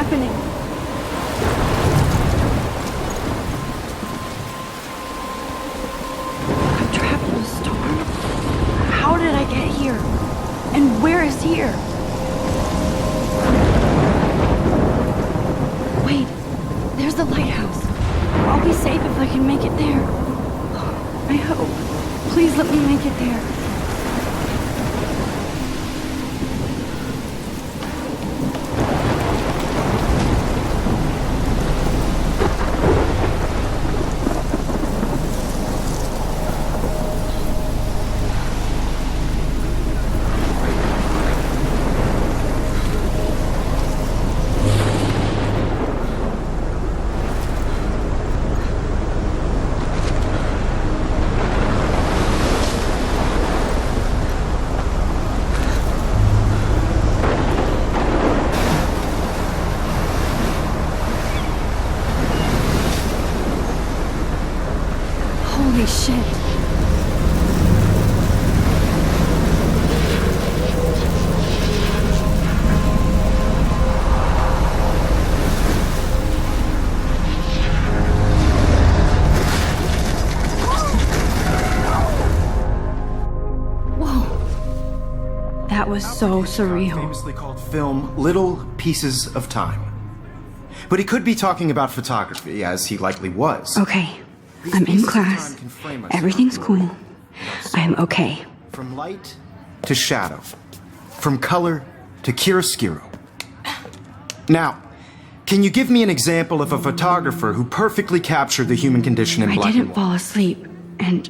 happening? I'm trapped in a storm? How did I get here? And where is here? Wait, there's the lighthouse. I'll be safe if I can make it there. I hope. Please let me make it there. Holy shit. Whoa. That was so surreal. Famously called film Little Pieces of Time. But he could be talking about photography, as he likely was. Okay. I'm in class. Everything's cool. I'm okay. From light to shadow. From color to chiaroscuro. Now, can you give me an example of a photographer who perfectly captured the human condition in black and I didn't white? fall asleep, and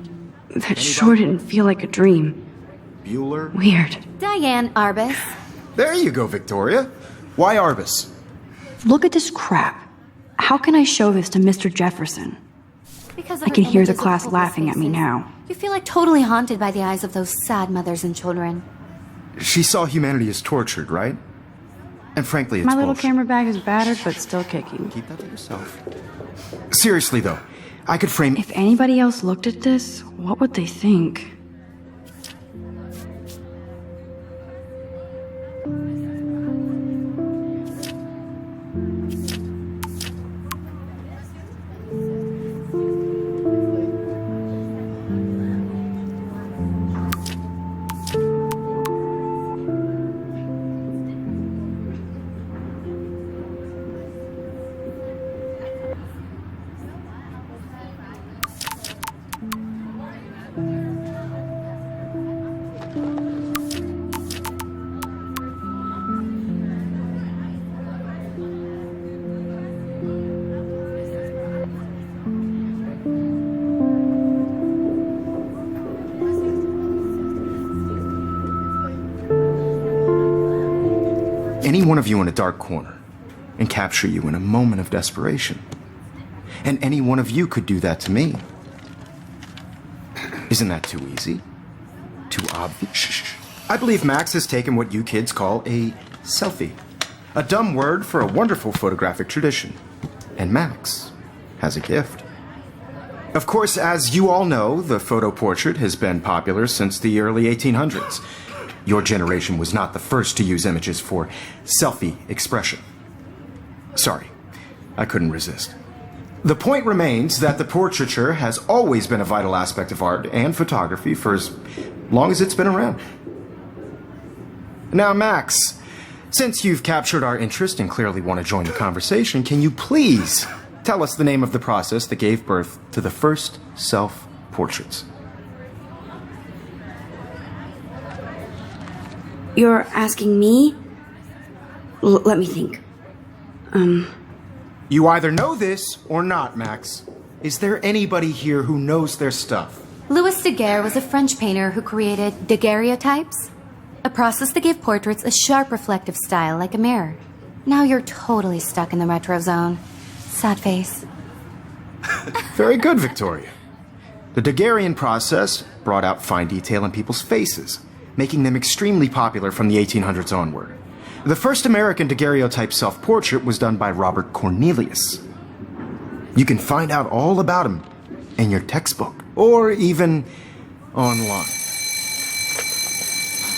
that sure didn't feel like a dream. Bueller? Weird. Diane Arbus. There you go, Victoria. Why Arbus? Look at this crap. How can I show this to Mr. Jefferson? Because I can hear the class laughing at me now. You feel like totally haunted by the eyes of those sad mothers and children. She saw humanity as tortured, right? And frankly, it's My little bullshit. camera bag is battered, but still kicking. Keep that to yourself. Seriously, though, I could frame... If anybody else looked at this, what would they think? Any one of you in a dark corner and capture you in a moment of desperation. And any one of you could do that to me. Isn't that too easy? Too obvious? Shh. I believe Max has taken what you kids call a selfie. A dumb word for a wonderful photographic tradition. And Max has a gift. Of course, as you all know, the photo portrait has been popular since the early 1800s. Your generation was not the first to use images for selfie expression. Sorry, I couldn't resist. The point remains that the portraiture has always been a vital aspect of art and photography for as long as it's been around. Now, Max, since you've captured our interest and clearly want to join the conversation, can you please tell us the name of the process that gave birth to the first self-portraits? You're asking me? Let me think. You either know this or not, Max. Is there anybody here who knows their stuff? Louis Daguerre was a French painter who created daguerreotypes, a process that gave portraits a sharp reflective style like a mirror. Now you're totally stuck in the retro zone. Sad face. Very good, Victoria. The Daguerrean process brought out fine detail in people's faces, making them extremely popular from the 1800s onward. The first American daguerreotype self-portrait was done by Robert Cornelius. You can find out all about him in your textbook, or even online.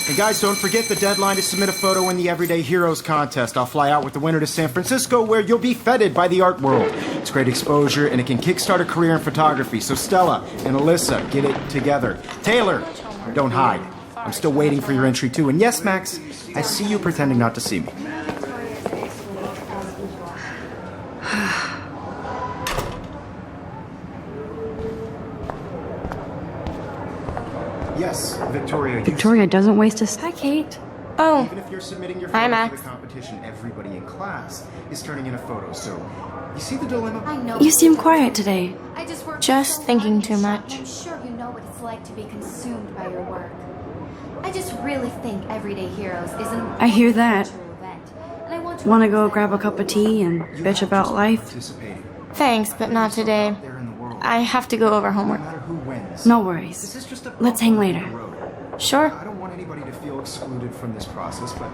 And guys, don't forget the deadline to submit a photo in the Everyday Heroes contest. I'll fly out with the winner to San Francisco, where you'll be feted by the art world. It's great exposure, and it can kickstart a career in photography. So Stella and Alyssa, get it together. Taylor, don't hide. I'm still waiting for your entry too. And yes, Max, I see you pretending not to see me. Yes, Victoria. Victoria doesn't waste a... Hi, Kate. Oh, Even if you're submitting your Hi, photo Max. to the competition, everybody in class is turning in a photo. So, you see the dilemma? I know. You seem quiet today. I just work Just so thinking hard too in your much. shop, and I'm sure you know what it's like to be consumed by your work. I just really think Everyday Heroes is an I hear that. cultural event, and I want Want to go grab a cup of tea and bitch about life? Participating. thanks, but not today. There in the world. I have to go over No homework. matter who wins. No This worries. is just a Let's hang later. road. Sure. I don't want anybody to feel excluded from this process, but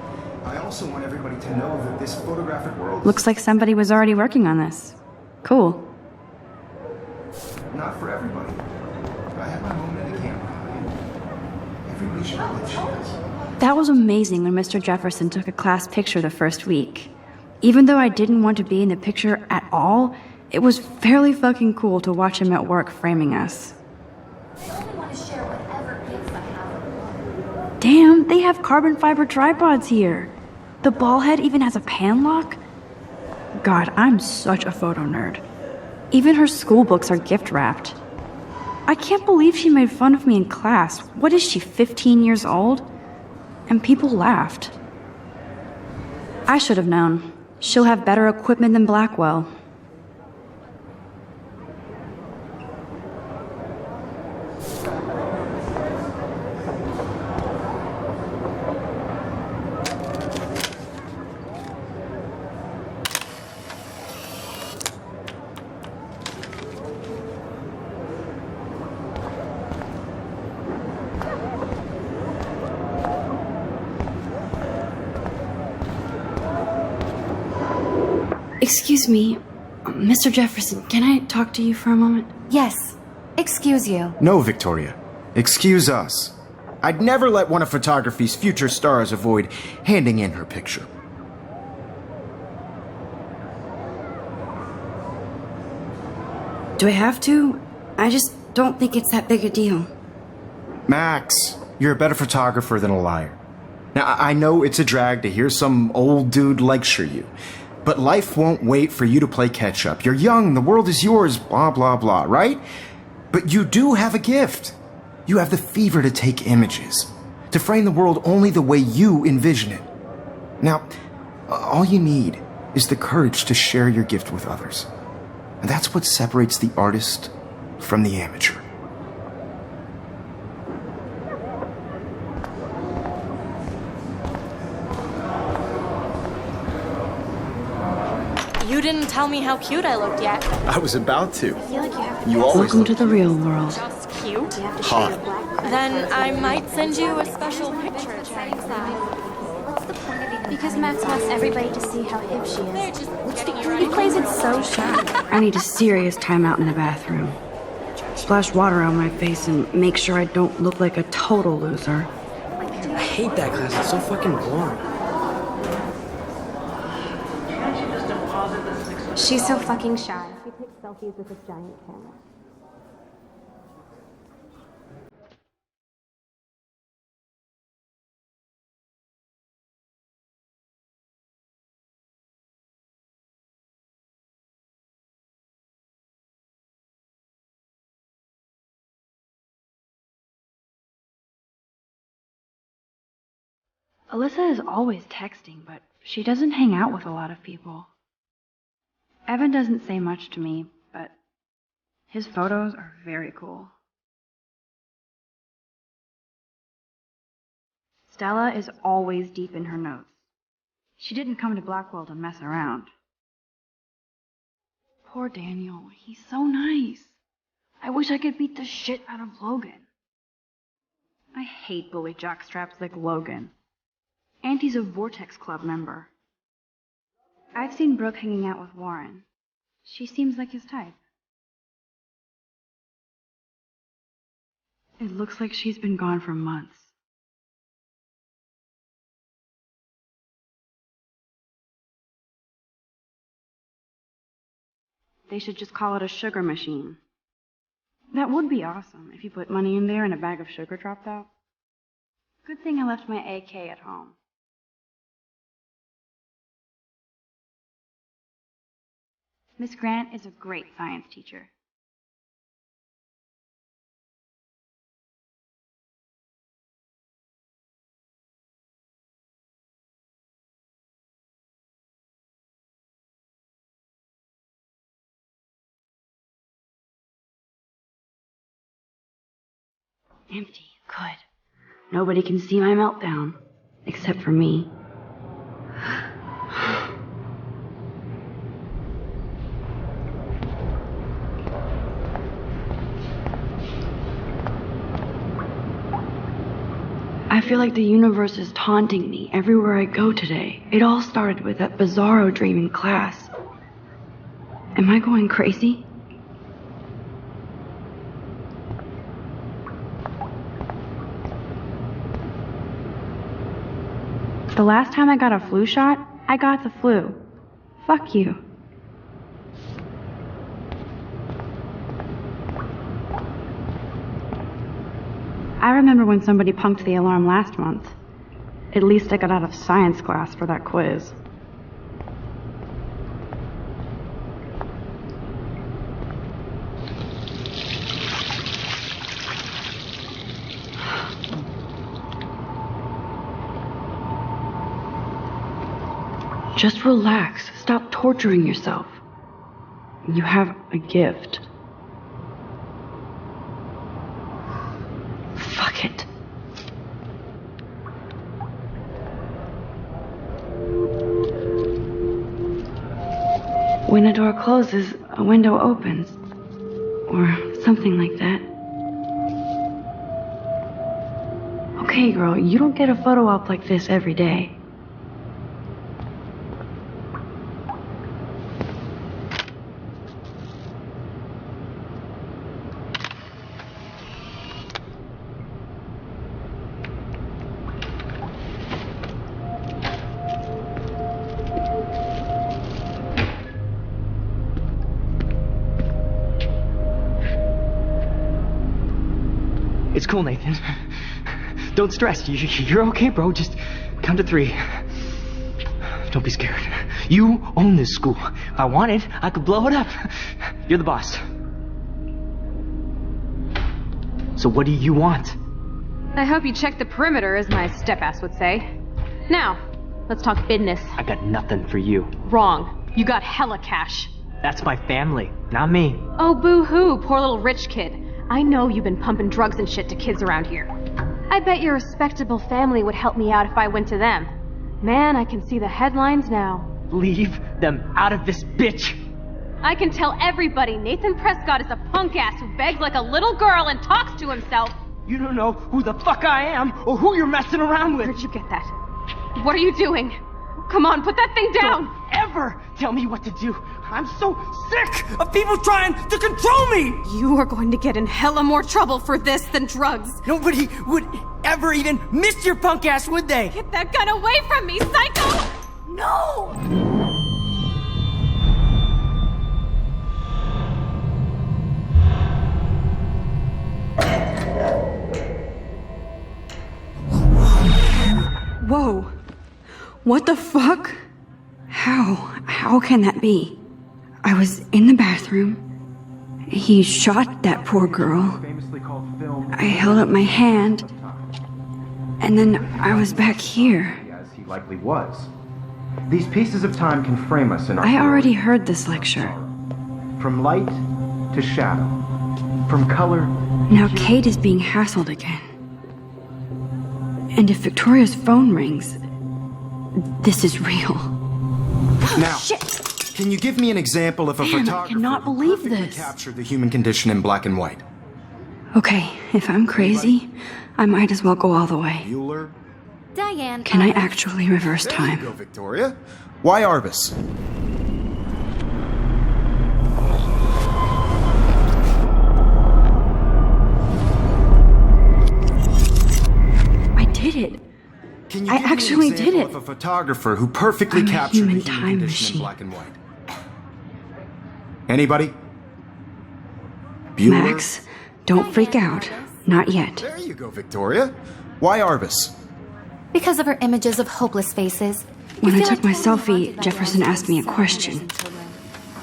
I also want everybody to know that this photographic world Looks like somebody was already working on this. Cool. is not for everybody. I have my moment in the camera. Everybody should know that she is. That was amazing when Mr. Jefferson took a class picture the first week. Even though I didn't want to be in the picture at all, it was fairly fucking cool to watch him at work framing us. I only want to share whatever gifts I have. Damn, they have carbon fiber tripods here. The ball head even has a pan lock. God, I'm such a photo nerd. Even her school books are gift wrapped. I can't believe she made fun of me in class. What is she, 15 years old? And people laughed. I should have known. She'll have better equipment than Blackwell. Excuse me, Mr. Jefferson, can I talk to you for a moment? Yes. Excuse you. No, Victoria. Excuse us. I'd never let one of photography's future stars avoid handing in her picture. Do I have to? I just don't think it's that big a deal. Max, you're a better photographer than a liar. Now, I know it's a drag to hear some old dude lecture you, but life won't wait for you to play catch up. You're young, the world is yours, blah, blah, blah, right? But you do have a gift. You have the fever to take images, to frame the world only the way you envision it. Now, all you need is the courage to share your gift with others. And that's what separates the artist from the amateur. You didn't tell me how cute I looked yet. I was about to. I feel like you have to. You always Welcome look to the real world. Just cute. hot. Then I might send you a special picture. What's the point of even Because Max wants everybody to see how hip she They're is. just getting you ready. He plays it so shy. I need a serious timeout in the bathroom. Splash water on my face and make sure I don't look like a total loser. I hate that class. It's so fucking boring. She's so fucking shy. She takes selfies with this giant camera. Alyssa is always texting, but she doesn't hang out with a lot of people. Evan doesn't say much to me, but his photos are very cool. Stella is always deep in her notes. She didn't come to Blackwell to mess around. Poor Daniel, he's so nice. I wish I could beat the shit out of Logan. I hate bully jockstraps like Logan. And he's a Vortex Club member. I've seen Brooke hanging out with Warren. She seems like his type. It looks like she's been gone for months. they should just call it a sugar machine. That would be awesome if you put money in there and a bag of sugar dropped out. Good thing I left my AK at home. Miss Grant is a great science teacher. Empty. Good. Nobody can see my meltdown. Except for me. I feel like the universe is taunting me everywhere I go today. It all started with that bizarro dream in class. Am I going crazy? The last time I got a flu shot, I got the flu. Fuck you. I remember when somebody punked the alarm last month. At least I got out of science class for that quiz. Just relax. Stop torturing yourself. You have a gift. Fuck it. When a door closes, a window opens. Or something like that. Okay, girl, you don't get a photo op like this every day. It's cool, Nathan. Don't stress. You're okay, bro. Just count to 3. Don't be scared. You own this school. If I wanted, I could blow it up. You're the boss. So what do you want? I hope you checked the perimeter, as my step-ass would say. Now, let's talk business. I got nothing for you. Wrong. You got hella cash. That's my family, not me. Oh, boo-hoo, poor little rich kid. I know you've been pumping drugs and shit to kids around here. I bet your respectable family would help me out if I went to them. Man, I can see the headlines now. Leave them out of this bitch. I can tell everybody Nathan Prescott is a punk ass who begs like a little girl and talks to himself. You don't know who the fuck I am or who you're messing around with. Where'd you get that? What are you doing? Come on, put that thing down! Don't ever tell me what to do. I'm so sick of people trying to control me! You are going to get in hella more trouble for this than drugs. Nobody would ever even miss your punk ass, would they? Get that gun away from me, psycho! No! Whoa. What the fuck? How can that be? I was in the bathroom. He shot that poor girl. I held up my hand. And then I was back here. As he likely was. These pieces of time can frame us in our I already heard this lecture. From light to shadow. From color. Now Kate is being hassled again. And if Victoria's phone rings, this is real. Now, Shit! can you give me an example of a Man, I photographer cannot who believe perfectly this. captured the human condition in black and white? Okay, if I'm crazy, I might as well go all the way. Bueller? Diane. Can I actually reverse There you time? go, Victoria. Why Arbus? I did it. Can you I give me an actually did example it. of a photographer who perfectly I'm a captured human the human time condition machine. in black and white? Anybody? Bueller? Max, don't freak out. Not yet. There you go, Victoria. Why Arbus? Because of her images of hopeless faces. When I took my selfie, Jefferson asked me a question.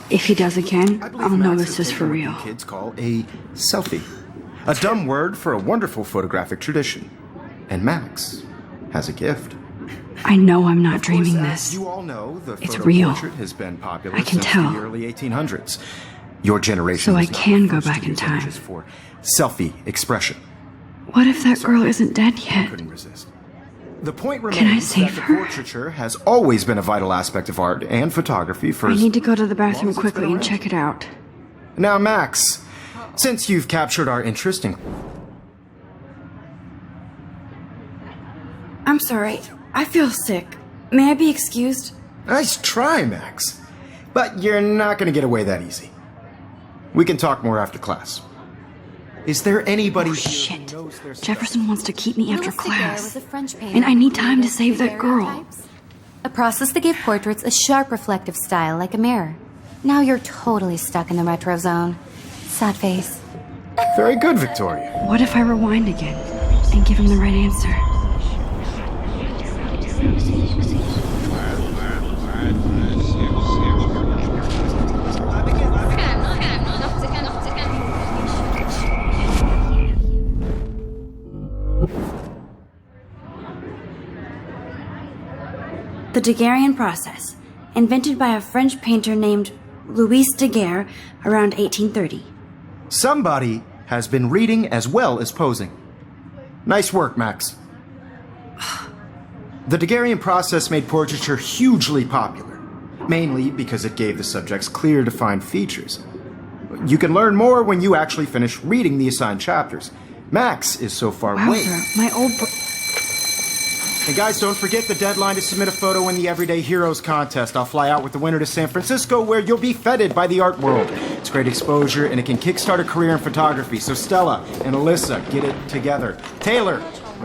If he does again, I'll know this is for real. What kids call a selfie. A dumb word for a wonderful photographic tradition. And Max has a gift. I know I'm not dreaming As this. you all know, the It's photo real. portrait has been popular I can since tell. the early 1800s. Your generation So I was not can the go first to back in use time. images for selfie expression. What if that girl isn't dead yet? Couldn't resist. The point Can I remains that save the her? portraiture has always been a vital aspect of art and photography for I as need to go to the bathroom as it's quickly been and around. check it out. Now, Max, since you've captured our interest in... I'm sorry. I feel sick. May I be excused? Nice try, Max. But you're not going to get away that easy. We can talk more after class. Is there anybody Oh, here shit. who knows their stuff? Jefferson wants to keep me after Louis Daguerre class. was a French painter And I need who time to created save that girl. daguerreotypes, a process that gave portraits a sharp reflective style like a mirror. Now you're totally stuck in the retro zone. Sad face. Very good, Victoria. What if I rewind again and give him the right answer? The Daguerrean process, invented by a French painter named Louis Daguerre around 1830. Somebody has been reading as well as posing. Nice work, Max. The Daguerrean process made portraiture hugely popular, mainly because it gave the subjects clear, defined features. You can learn more when you actually finish reading the assigned chapters. Max is so far away. Wowzer, my old And guys, don't forget the deadline to submit a photo in the Everyday Heroes contest. I'll fly out with the winner to San Francisco, where you'll be feted by the art world. It's great exposure, and it can kickstart a career in photography. So Stella and Alyssa, get it together. Taylor,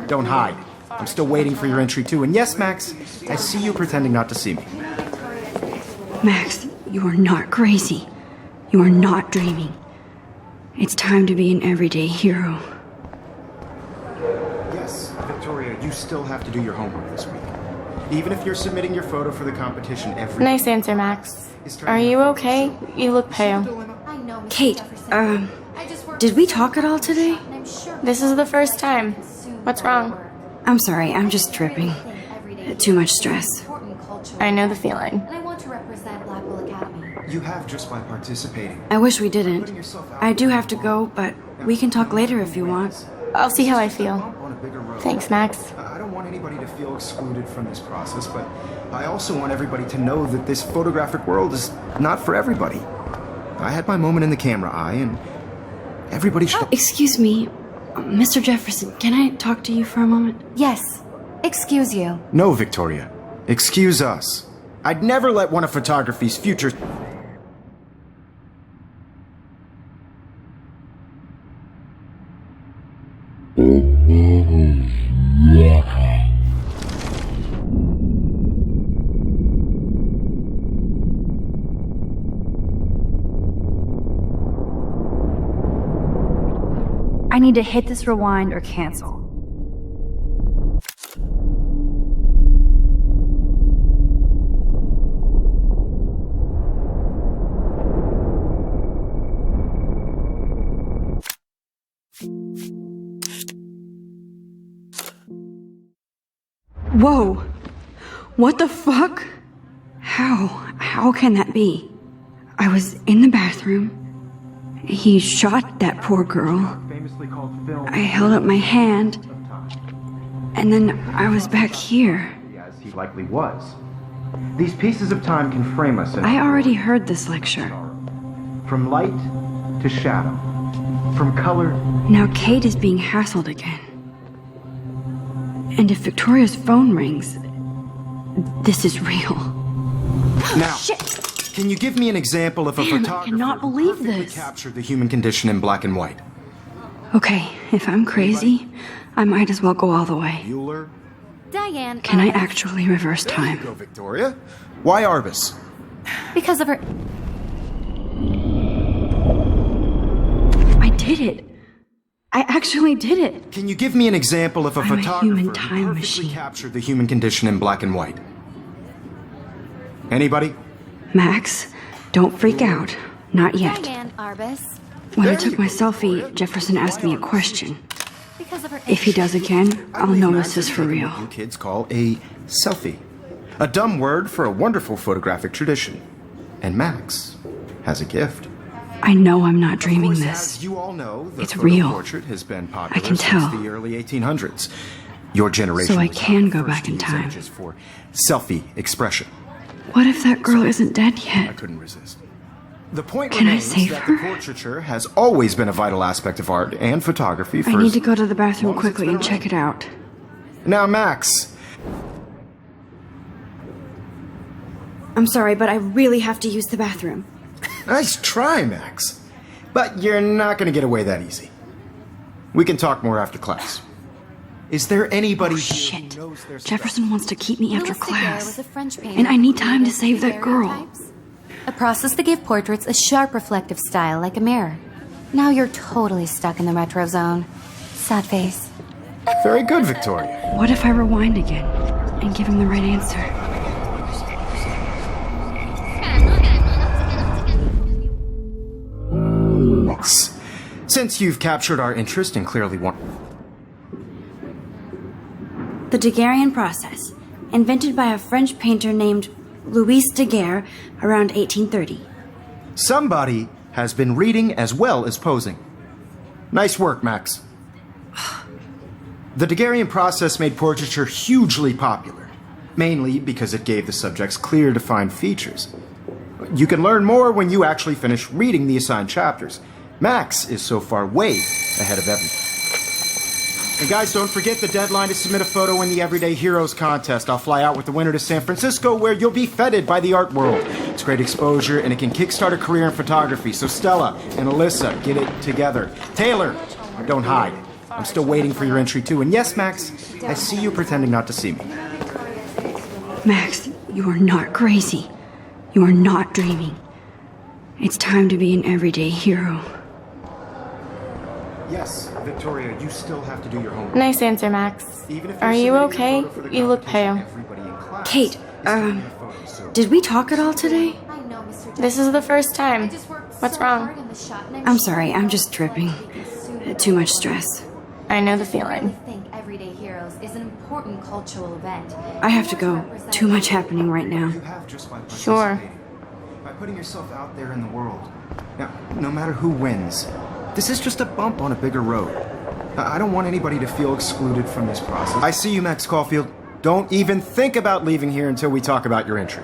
don't hide. I'm still waiting for your entry too. And yes, Max, I see you pretending not to see me. Max, you are not crazy. You are not dreaming. It's time to be an everyday hero. Yes, Victoria, you still have to do your homework this week. Even if you're submitting your photo for the competition every Nice answer, Max. Are you okay? You look pale. Kate, did we talk at all today? This is the first time. What's wrong? I'm sorry, I'm just tripping. Too much stress. I know the feeling. And I want to represent Blackwell Academy. You have just by participating. I wish we didn't. I do have to go, but we can talk later if you want. I'll see how I feel. On a bigger road. Thanks, Max. I don't want anybody to feel excluded from this process, but I also want everybody to know that this photographic world is not for everybody. I had my moment in the camera eye, and everybody should... Excuse me, Mr. Jefferson, can I talk to you for a moment? Yes. Excuse you. No, Victoria. Excuse us. I'd never let one of photography's future... I need to hit this rewind or cancel. Whoa! What the fuck? How can that be? I was in the bathroom. He shot that poor girl. famously called film... I held up my hand, and then I was back here. As he likely was. These pieces of time can frame us in... I already heard this lecture. From light to shadow. From color... Now Kate is being hassled again. And if Victoria's phone rings, this is real. Now, Shit! can you give me an example of a Man, I photographer cannot who believe perfectly this. captured the human condition in black and white? Okay, if I'm crazy, I might as well go all the way. Bueller? Diane. Can I actually reverse There you go, time? Victoria. Why Arbus? Because of her did it. I actually did it. Can you give me an example of a I'm a photographer human who time perfectly machine. captured the human condition in black and white? Anybody? Max, don't freak out. Not yet. Diane Arbus. When I took my selfie, Jefferson asked me a question. Because of her If he does again, I'll know this is for What real. you kids call a selfie. A dumb word for a wonderful photographic tradition. And Max has a gift. I know I'm not dreaming Of course, this. as you all know, the It's photo real. portrait has been popular I can since tell. the early 1800s. Your generation So I was can not go the first back in to use time. images for selfie expression. What if that girl isn't dead I yet? couldn't resist. The point Can I remains save that her? the portraiture has always been a vital aspect of art and photography for I need as to go to the bathroom long as it's quickly been and check around. it out. Now, Max, I'm sorry, but I really have to use the bathroom. nice try, Max. But you're not going to get away that easy. We can talk more after class. Is there anybody Oh, here shit. who knows their Jefferson wants to keep me after Louis Daguerre was class. a French painter And I who need time to created save that girl. daguerreotypes, a process that gave portraits a sharp reflective style like a mirror. Now you're totally stuck in the retro zone. Sad face. Very good, Victoria. What if I rewind again and give him the right answer? Since you've captured our interest and clearly want... The Daguerrean process, invented by a French painter named Louis Daguerre around 1830. Somebody has been reading as well as posing. Nice work, Max. The Daguerrean process made portraiture hugely popular, mainly because it gave the subjects clear, defined features. You can learn more when you actually finish reading the assigned chapters. Max is so far way ahead of everyone. And guys, don't forget the deadline to submit a photo in the Everyday Heroes contest. I'll fly out with the winner to San Francisco, where you'll be feted by the art world. It's great exposure, and it can kickstart a career in photography. So Stella and Alyssa, get it together. Taylor, don't hide. I'm still waiting for your entry, too. And yes, Max, I see you pretending not to see me. Max, you are not crazy. You are not dreaming. It's time to be an everyday hero. Yes, Victoria, you still have to do your homework. Nice answer, Max. Even if Are you're you submitting a okay? photo for the You look competition, pale. everybody in class Kate, is taking a photo, so- Did we talk at all today? I know, Mr. This is the first time. What's wrong? I'm sorry, I'm just dripping. Too much stress. I know the I feeling. think Everyday Heroes is an important cultural event. I have to go. Too much happening right now. You have just by Sure. participating, by putting yourself out there in the world. Now, no matter who wins, this is just a bump on a bigger road. I don't want anybody to feel excluded from this process. I see you, Max Caulfield. Don't even think about leaving here until we talk about your entry.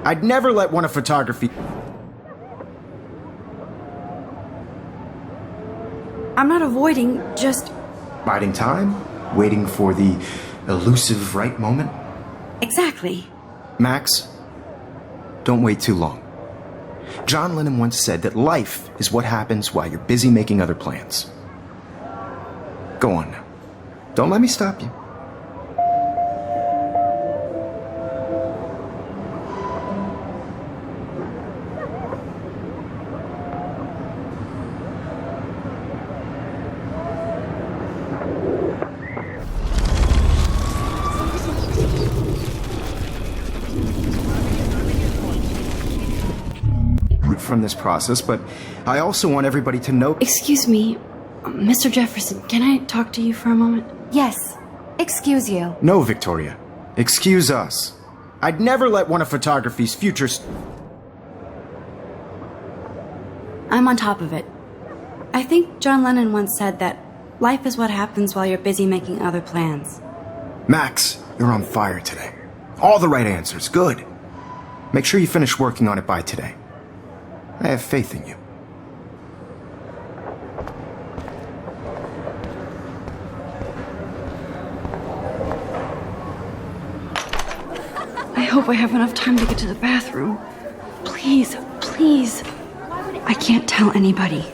I'd never let one of photography... I'm not avoiding, just... Biding time, waiting for the elusive right moment. Exactly. Max, don't wait too long. John Lennon once said that life is what happens while you're busy making other plans. Go on now. Don't let me stop you. From this process, but I also want everybody to know... Excuse me, Mr. Jefferson, can I talk to you for a moment? Yes. Excuse you. No, Victoria. Excuse us. I'd never let one of photography's future... I'm on top of it. I think John Lennon once said that life is what happens while you're busy making other plans. Max, you're on fire today. All the right answers. Good. Make sure you finish working on it by today. I have faith in you. I hope I have enough time to get to the bathroom. Please, please. I can't tell anybody.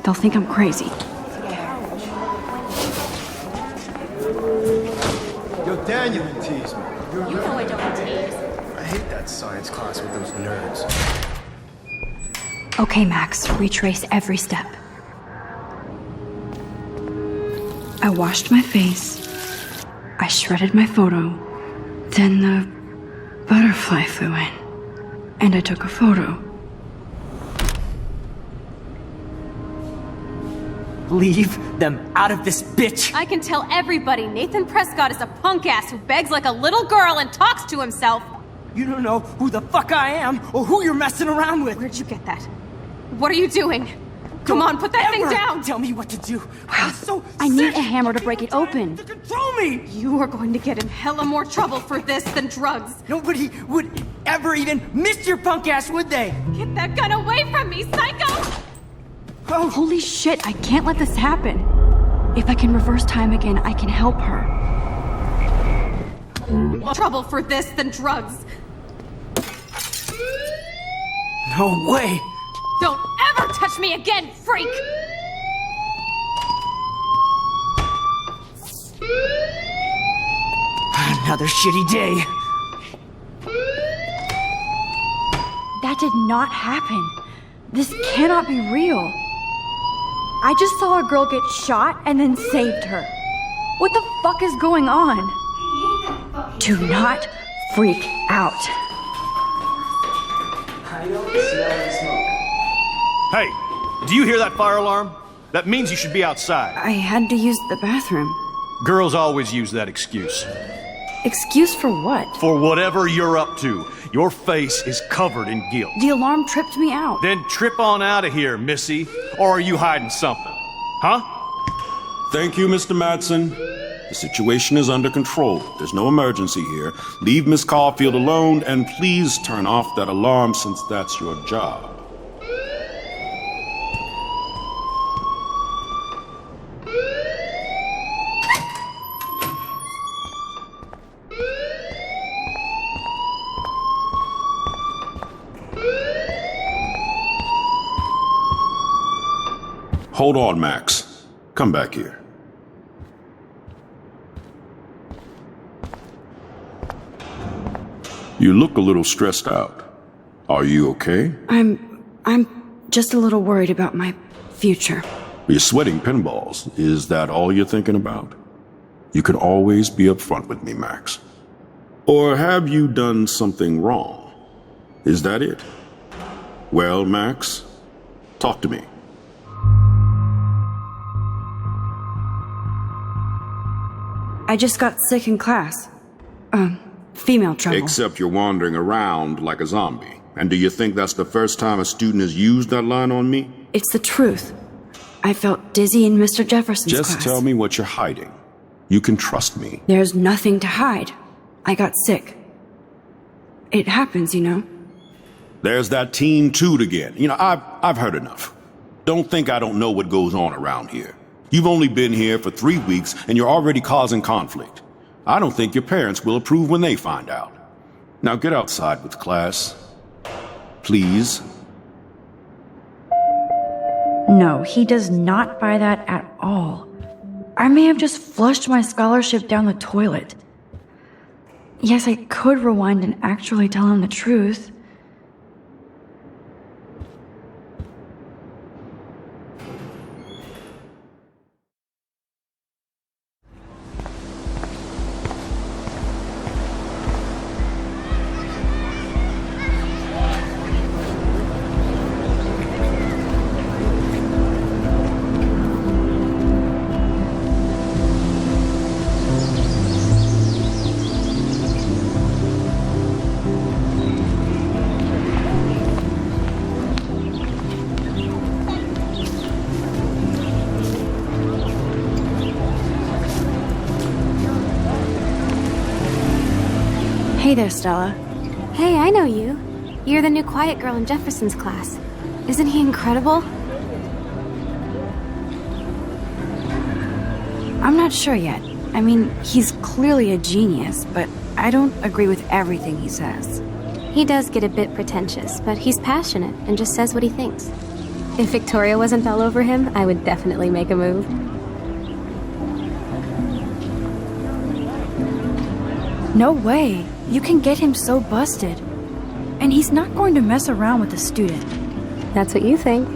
They'll think I'm crazy. Yo, Daniel, you tease me. You know I don't tease. I hate that science class with those nerds. Okay, Max, retrace every step. I washed my face. I shredded my photo. Then the butterfly flew in. And I took a photo. Leave them out of this, bitch! I can tell everybody Nathan Prescott is a punk ass who begs like a little girl and talks to himself. You don't know who the fuck I am or who you're messing around with. Where'd you get that? What are you doing? Come on, put that thing down! Tell me what to do. I'm so I need sick a hammer to of break it people open. trying to control me! You are going to get in hella more trouble for this than drugs. Nobody would ever even miss your punk ass, would they? Get that gun away from me, psycho! Oh, Holy shit, I can't let this happen. If I can reverse time again, I can help her. Trouble for this than drugs. no way! Don't ever touch me again, freak! Another shitty day. That did not happen. This cannot be real. I just saw a girl get shot and then saved her. What the fuck is going on? Do not freak out. I don't smell any smoke. Hey, do you hear that fire alarm? That means you should be outside. I had to use the bathroom. Girls always use that excuse. Excuse for what? For whatever you're up to, your face is covered in guilt. The alarm tripped me out. Then trip on out of here, Missy. Or are you hiding something? Huh? Thank you, Mr. Madsen. The situation is under control. There's no emergency here. Leave Miss Caulfield alone, and please turn off that alarm since that's your job. Hold on, Max. Come back here. You look a little stressed out. Are you okay? I'm just a little worried about my future. You're sweating pinballs. Is that all you're thinking about? You can always be upfront with me, Max. Or have you done something wrong? Is that it? Well, Max, talk to me. I just got sick in class. Female trouble. Except you're wandering around like a zombie. And do you think that's the first time a student has used that line on me? It's the truth. I felt dizzy in Mr. Jefferson's class. Just tell me what you're hiding. You can trust me. There's nothing to hide. I got sick. It happens, you know. There's that Team Toot again. You know, I've heard enough. Don't think I don't know what goes on around here. You've only been here for 3 weeks, and you're already causing conflict. I don't think your parents will approve when they find out. Now get outside with class. Please. No, he does not buy that at all. I may have just flushed my scholarship down the toilet. Yes, I could rewind and actually tell him the truth. Hey there, Stella. Hey, I know you. You're the new quiet girl in Jefferson's class. Isn't he incredible? I'm not sure yet. I mean, he's clearly a genius, but I don't agree with everything he says. He does get a bit pretentious, but he's passionate and just says what he thinks. If Victoria wasn't all over him, I would definitely make a move. No way. You can get him so busted. And he's not going to mess around with a student. That's what you think.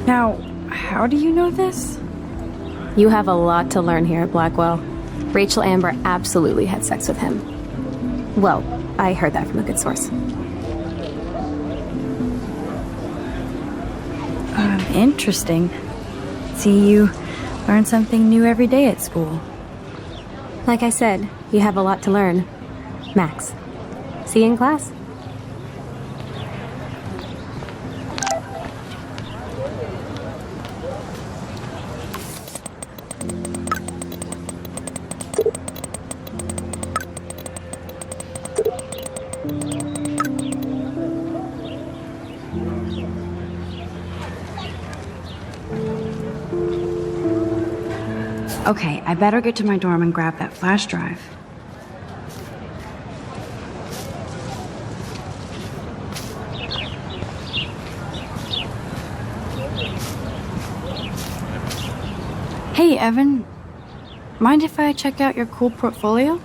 Now, how do you know this? You have a lot to learn here at Blackwell. Rachel Amber absolutely had sex with him. Well, I heard that from a good source. Interesting. See, you learn something new every day at school. Like I said, you have a lot to learn. Max, see you in class. Okay, I better get to my dorm and grab that flash drive. Hey, Evan. Mind if I check out your cool portfolio?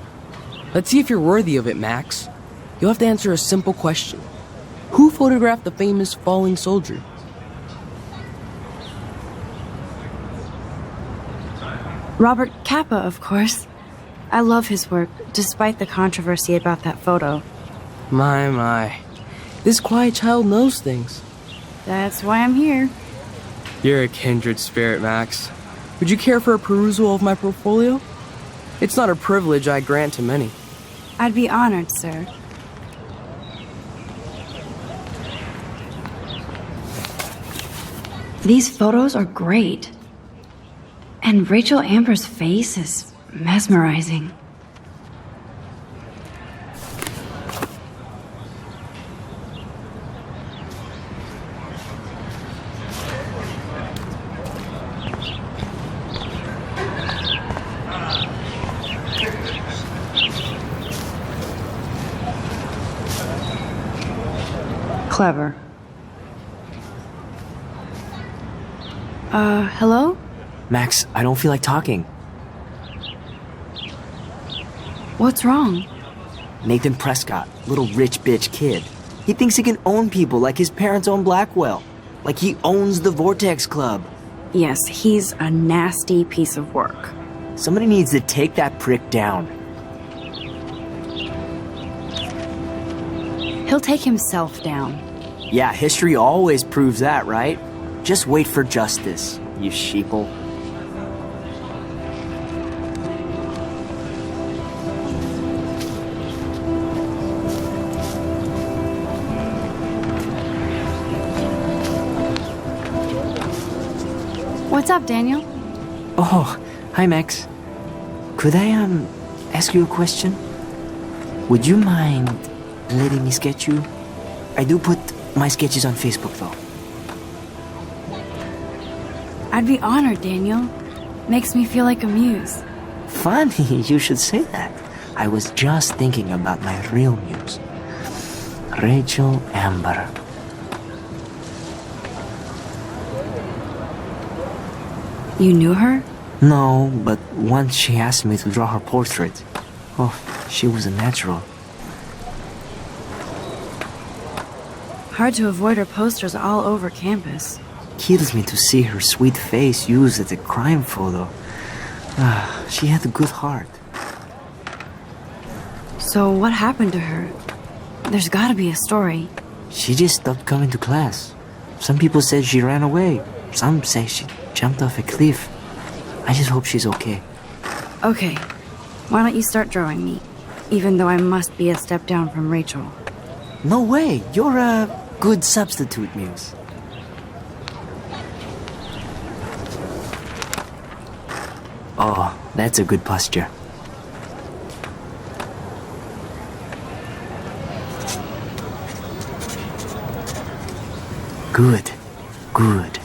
Let's see if you're worthy of it, Max. You'll have to answer a simple question. Who photographed the famous falling soldier? Robert Capa, of course. I love his work, despite the controversy about that photo. My. This quiet child knows things. That's why I'm here. You're a kindred spirit, Max. Would you care for a perusal of my portfolio? It's not a privilege I grant to many. I'd be honored, sir. These photos are great. And Rachel Amber's face is mesmerizing. Clever. Hello? Max, I don't feel like talking. What's wrong? Nathan Prescott, little rich bitch kid. He thinks he can own people like his parents own Blackwell. Like he owns the Vortex Club. Yes, he's a nasty piece of work. Somebody needs to take that prick down. He'll take himself down. Yeah, history always proves that, right? Just wait for justice, you sheeple. What's up, Daniel? Oh, hi Max. Could I, ask you a question? Would you mind letting me sketch you? I do put my sketches on Facebook, though. I'd be honored, Daniel. Makes me feel like a muse. Funny, you should say that. I was just thinking about my real muse. Rachel Amber. You knew her? No, but once she asked me to draw her portrait. Oh, she was a natural. Hard to avoid her posters all over campus. Kills me to see her sweet face used as a crime photo. She had a good heart. So what happened to her? There's gotta be a story. She just stopped coming to class. Some people said she ran away. Some say she jumped off a cliff. I just hope she's okay. Okay, why don't you start drawing me? Even though I must be a step down from Rachel. No way, you're a good substitute, Muse. Oh, that's a good posture. Good, good.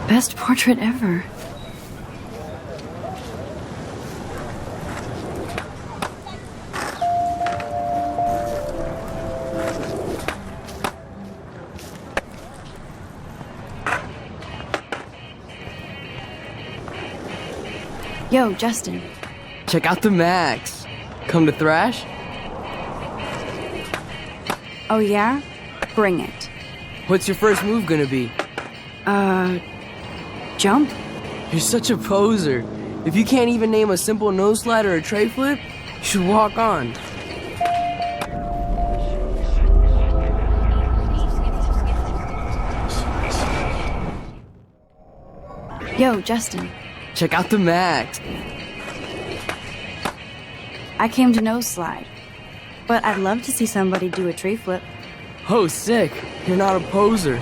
Best portrait ever. Yo, Justin. Check out the Max. Come to thrash? Oh yeah? Bring it. What's your first move gonna be? Jump? You're such a poser. If you can't even name a simple nose slide or a tray flip, you should walk on. Yo, Justin. Check out the Max. I came to nose slide. But I'd love to see somebody do a tree flip. Oh, sick. You're not a poser.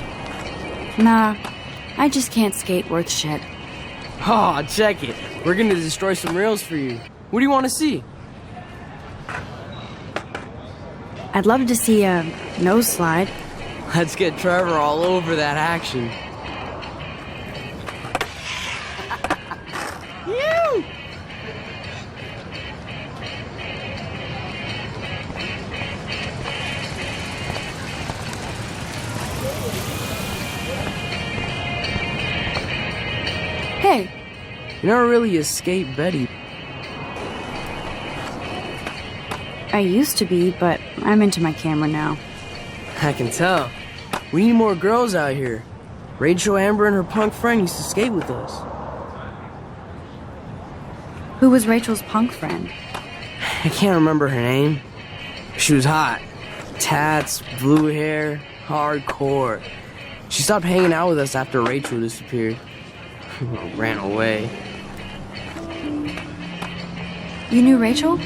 Nah, I just can't skate worth shit. Aw, check it. We're gonna destroy some rails for you. What do you want to see? I'd love to see a nose slide. Let's get Trevor all over that action. You! Hey, You're not really a skate Betty. I used to be, but I'm into my camera now. I can tell. We need more girls out here. Rachel Amber and her punk friend used to skate with us. Who was Rachel's punk friend? I can't remember her name. She was hot. Tats, blue hair, hardcore. She stopped hanging out with us after Rachel disappeared. Ran away. You knew Rachel?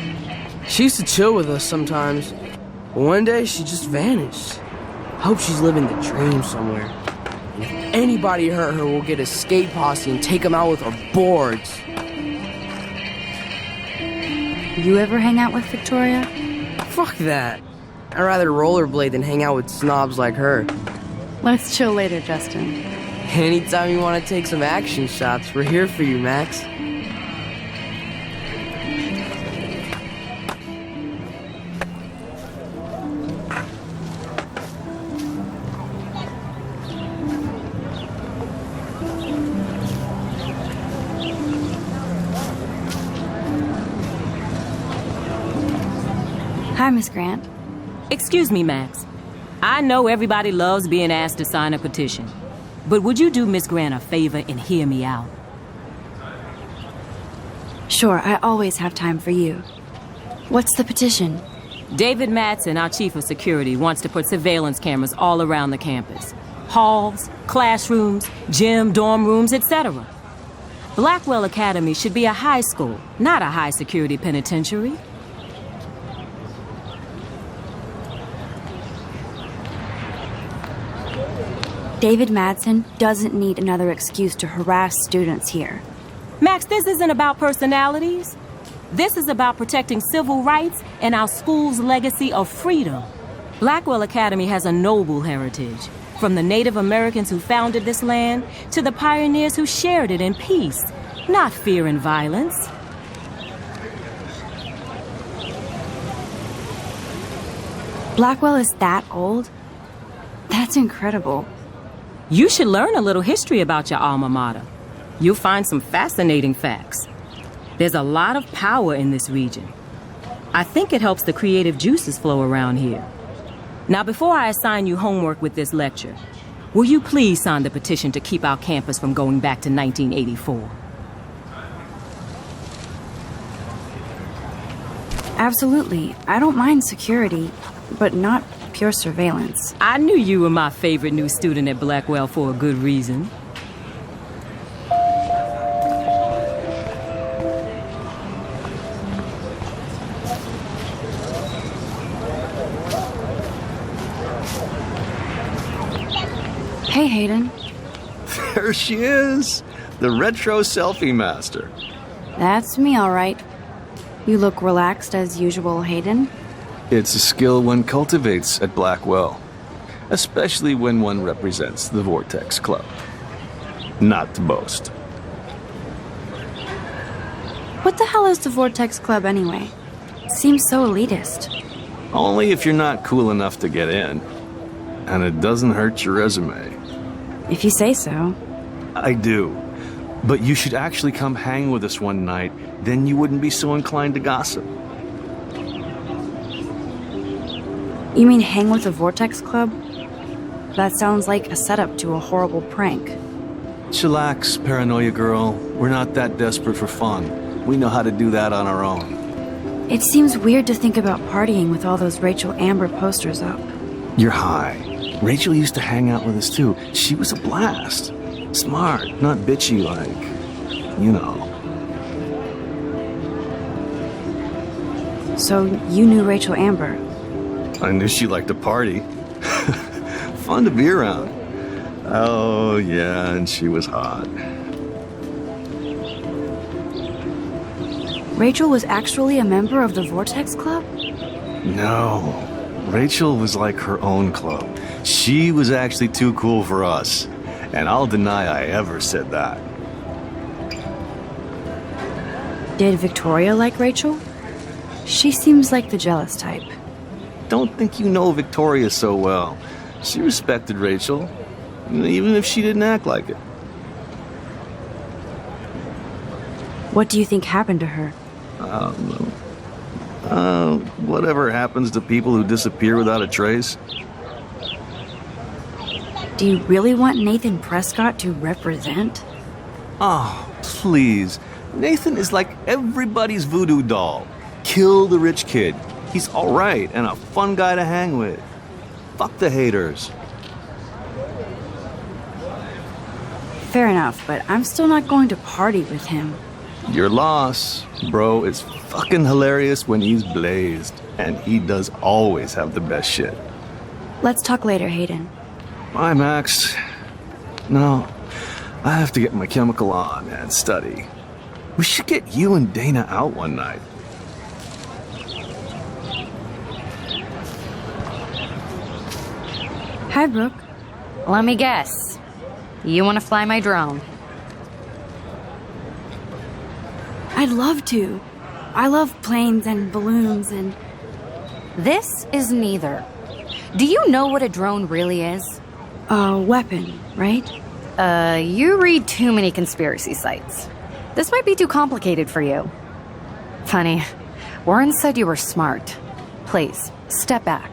She used to chill with us sometimes. But one day, she just vanished. I hope she's living the dream somewhere. And if anybody hurt her, we'll get a skate posse and take them out with our boards. You ever hang out with Victoria? Fuck that. I'd rather rollerblade than hang out with snobs like her. Let's chill later, Justin. Anytime you want to take some action shots, we're here for you, Max. Hi, Miss Grant. Excuse me, Max. I know everybody loves being asked to sign a petition. But would you do Miss Grant a favor and hear me out? Sure, I always have time for you. What's the petition? David Matson, our chief of security, wants to put surveillance cameras all around the campus. Halls, classrooms, gym, dorm rooms, etc. Blackwell Academy should be a high school, not a high-security penitentiary. David Madsen doesn't need another excuse to harass students here. Max, this isn't about personalities. This is about protecting civil rights and our school's legacy of freedom. Blackwell Academy has a noble heritage, from the Native Americans who founded this land to the pioneers who shared it in peace, not fear and violence. Blackwell is that old? That's incredible. You should learn a little history about your alma mater. You'll find some fascinating facts. There's a lot of power in this region. I think it helps the creative juices flow around here. Now, before I assign you homework with this lecture, will you please sign the petition to keep our campus from going back to 1984? Absolutely. I don't mind security, but not pure surveillance. I knew you were my favorite new student at Blackwell for a good reason. Hey, Hayden. There she is, the retro selfie master. That's me, all right. You look relaxed as usual, Hayden. It's a skill one cultivates at Blackwell, especially when one represents the Vortex Club. Not to boast. What the hell is the Vortex Club anyway? Seems so elitist. Only if you're not cool enough to get in. And it doesn't hurt your resume. If you say so. I do. But you should actually come hang with us one night, then you wouldn't be so inclined to gossip. You mean hang with the Vortex Club? That sounds like a setup to a horrible prank. Chillax, paranoia girl. We're not that desperate for fun. We know how to do that on our own. It seems weird to think about partying with all those Rachel Amber posters up. You're high. Rachel used to hang out with us too. She was a blast. Smart, not bitchy like, you know. So you knew Rachel Amber? I knew she liked to party. Fun to be around. Oh, yeah, and she was hot. Rachel was actually a member of the Vortex Club? No. Rachel was like her own club. She was actually too cool for us. And I'll deny I ever said that. Did Victoria like Rachel? She seems like the jealous type. Don't think you know Victoria so well. She respected Rachel, even if she didn't act like it. What do you think happened to her? I don't know. Whatever happens to people who disappear without a trace. Do you really want Nathan Prescott to represent? Oh, please. Nathan is like everybody's voodoo doll. Kill the rich kid. He's alright and a fun guy to hang with. Fuck the haters. Fair enough, but I'm still not going to party with him. Your loss, bro, is fucking hilarious when he's blazed. And he does always have the best shit. Let's talk later, Hayden. Bye, Max. No, I have to get my chemical on and study. We should get you and Dana out one night. Hi, Brooke. Let me guess. You want to fly my drone? I'd love to. I love planes and balloons and... This is neither. Do you know what a drone really is? A weapon, right? You read too many conspiracy sites. This might be too complicated for you. Funny, Warren said you were smart. Please, step back.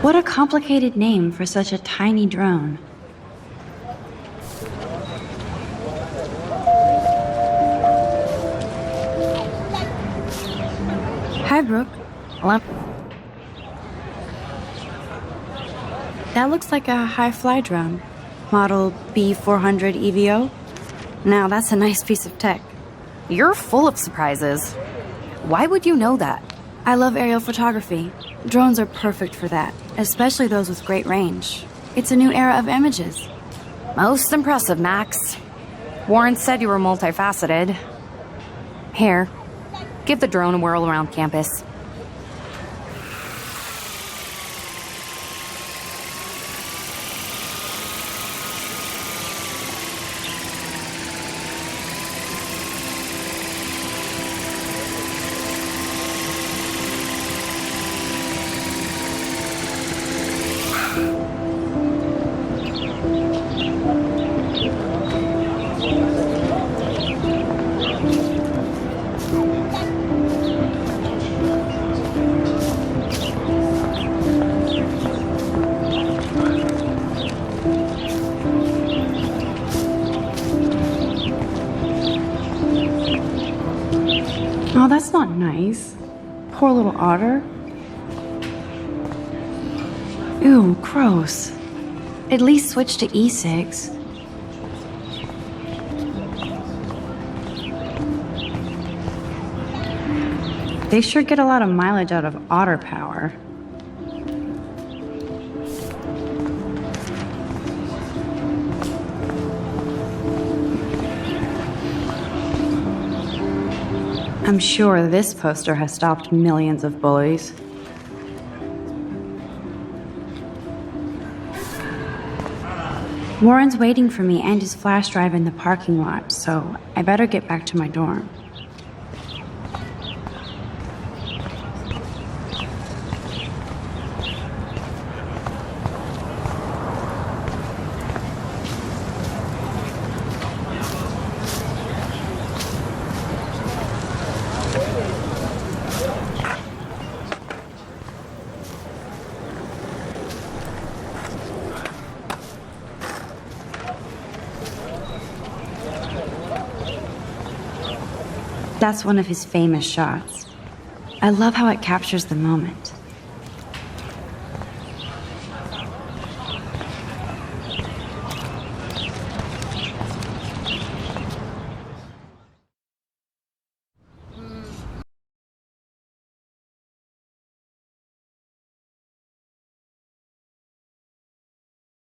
What a complicated name for such a tiny drone. Hi, Brooke. That looks like a high-fly drone. Model B400 EVO. Now, that's a nice piece of tech. You're full of surprises. Why would you know that? I love aerial photography. Drones are perfect for that, especially those with great range. It's a new era of images. Most impressive, Max. Warren said you were multifaceted. Here, give the drone a whirl around campus. Oh, that's not nice. Poor little otter. Ew, gross. At least switch to E6. They sure get a lot of mileage out of otter power. I'm sure this poster has stopped millions of bullies. Warren's waiting for me and his flash drive in the parking lot, so I better get back to my dorm. That's one of his famous shots. I love how it captures the moment.